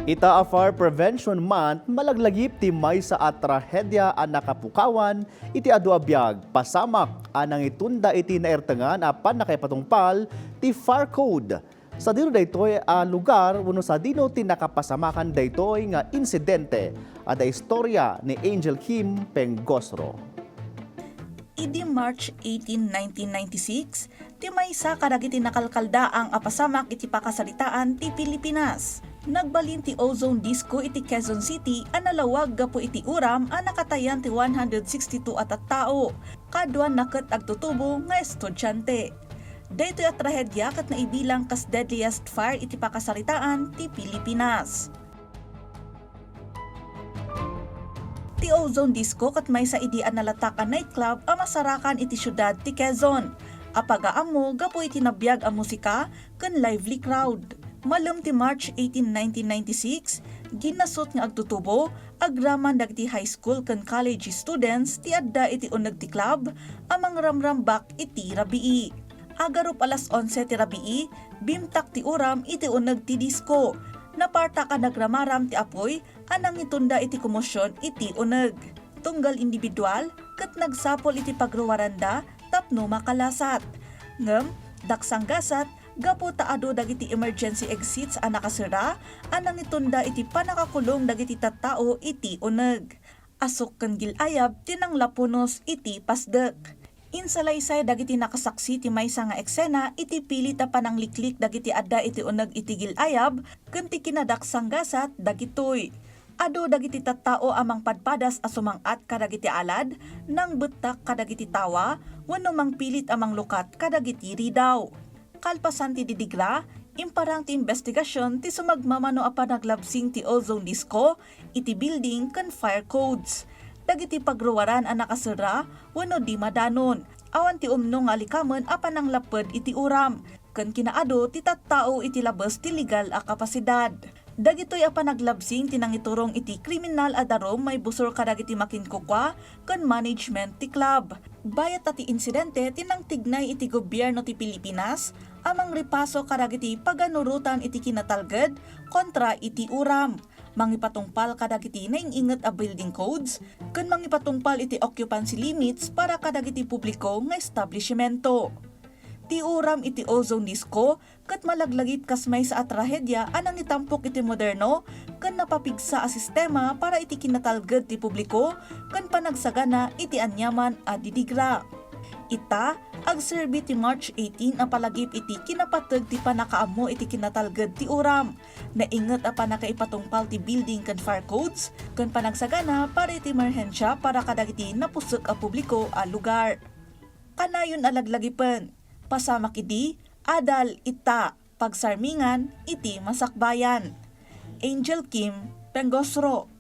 Ita a Fire Prevention Month, malaglagip ti may sa atrahedya ang nakapukawan, iti adu abiyag, pasamak, anang itunda iti naertengan apan nakapatungpal, ti fire code. Sa dino daytoy a lugar, wano sa dino ti nakapasamakan daytoy nga insidente, ada istorya ni Angel Kim Pengosro. Idi March 18, 1996, ti maysa kadagiti nakalkaldaang apasamak iti pakasaritaan ti Pilipinas. Nagbalin ti Ozone Disco iti Quezon City ang nalawag gapo iti uram ang nakatayan ti 162 at tao, kaduan naket agtutubo nga estudyante. Daytoy at trahedya kat naibilang kas deadliest fire iti pakasaritaan ti Pilipinas. Ti Ozone Disco kat may sa idi ang nalatakan nightclub ang masarakan iti syudad ti Quezon. Apagaamo gapo iti nabiyag ang musika ken lively crowd. Malum ti March 18, 1996, ginasot nga agtutubo, agraman dagiti high school ken college students ti adda iti uneg ti club, amang ramrambak iti rabii. Agarup alas 11 ti rabii, bimtak ti uram iti uneg ti disco. Naparta ka nagramaram ti apoy, anang itunda iti komosyon iti uneg. Tunggal individual, ket nagsapol iti pagruwaranda, tapno makalasat. Ngem, daksang gasat, gapo taado dagiti emergency exits a nakasira, anang itunda iti panakakulong dagiti tattao iti uneg. Asok ken gilayab tinang lapunos iti pasdek. Insalaysay dagiti nakasaksi ti maysa nga eksena iti pilit a panangliklik dagiti adda iti uneg iti gilayab ken ti kinadaksang gasat dagitoy. Ado dagiti tattao amang padpadas a sumangat kadagiti alad nang betak kadagiti tawa wenno mangpilit amang lukat kadagiti ridaw. Kalpasan ti didigra, imparang ti investigasyon ti sumagmamano a panaglabsing ti Ozone Disco, iti building ken fire codes. Dagiti pagruwaran a nakasira, wenno di madanon. Awan ti umno nga alikamen a pananglaped iti uram, ken kinaado ti tattao iti labes ti legal a kapasidad. Dagitoy a panaglabsing tinangiturong iti kriminal a darom may busor kadagiti makinkukwa ken management ti club. Bayat ti insidente tinangtignay iti gobyerno ti Pilipinas amang ripaso kadagiti paganurutan iti kinatalged kontra iti uram. Mangipatungpal kadagiti nainginget a building codes ken mangipatungpal iti occupancy limits para kadagiti publiko nga establishmento. Ti uram iti Ozone Disco ket malaglagip kas may sa atrahedya anang itampok iti moderno ken napapigsa a sistema para iti kinatalged ti publiko ken panagsagana iti anyaman a didigra. Ita agserbi ti March 18 a palagip iti kinapateg ti panakaammo iti kinatalged ti uram. Nainget a panakaipatungpal ti building ken fire codes ken panagsagana para iti emerhensya para kadagiti napusek a publiko a lugar. Kanayon alaglagipen pasamak idi, adal ita, pagsarmingan, iti masakbayan. Angel Kim Pengosro.